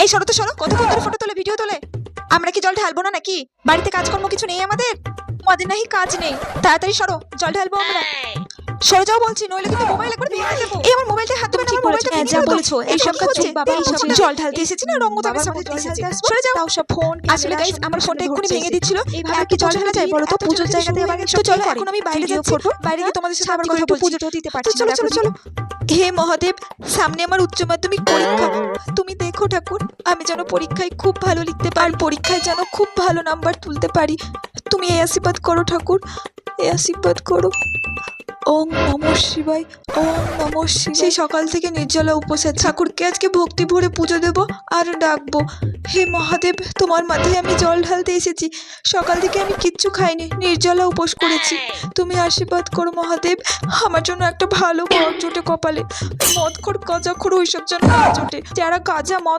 এই সরো তো সরো, কতক্ষণ ধরে ফটো তোলে ভিডিও তোলে। আমরা কি জল ঢালবো না নাকি? বাড়িতে কাজকর্ম কিছু নেই আমাদের নাহি কাজ নেই। তাড়াতাড়ি সরো, জল ঢালবো আমরা। সরে যাও বলছি, নইলে কিন্তু মোবাইলে করে ভেঙে দেবো। এই আমার মোবাইলটা হাত দেবে না, আমার মোবাইলটা ভেঙে যা দেবো। বলেছো এই সব কাজ চুপ বাবা, এই সব এইসব না। জল ঢালতে এসেছি না, রঙ্গ তাকে সামনে জল এসেছি। ঢালতে আসবো। সরে যাও। তাও সব ফোন আসলে গাইস আমার ফোনটা এক্ষুনি ভেঙে দিচ্ছিল। এইভাবে কি জল ঢালা যায় বলো তো? পুজোর জায়গাতে আবার তো চলো, এখন আমি বাইরে যাচ্ছি, বাইরে গিয়ে তোমাদের সাথে আবার কথা বলছি। পুজোটাও দিতে তো পারছি চলো না, চলো দেখো চলো। হে মহাদেব, সামনে আমার উচ্চ মাধ্যমিক পরীক্ষা। তুমি দেখো ঠাকুর, আমি যেন পরীক্ষায় খুব ভালো লিখতে পারি, পরীক্ষায় যেন খুব ভালো নাম্বার তুলতে পারি। তুমি এই আশীর্বাদ করো ঠাকুর, এই আশীর্বাদ করো। ওম নমঃ শিবায়, ওম নমঃ শিবায়। সেই সকাল থেকে নির্জলা উপোস আছে। ঠাকুরকে আজকে ভক্তি ভরে পুজো দেব আর ডাকবো। হে মহাদেব, তোমার মাথায় আমি জল ঢালতে এসেছি। সকাল থেকে আমি কিচ্ছু খাইনি, নির্জলা উপোস করেছি। তুমি আশীর্বাদ করো মহাদেব, আমার জন্য একটা ভালো বর জোটে কপালে। মদখোর গাঁজাখোর ওইসব যেন না জোটে। যারা গাঁজা মদ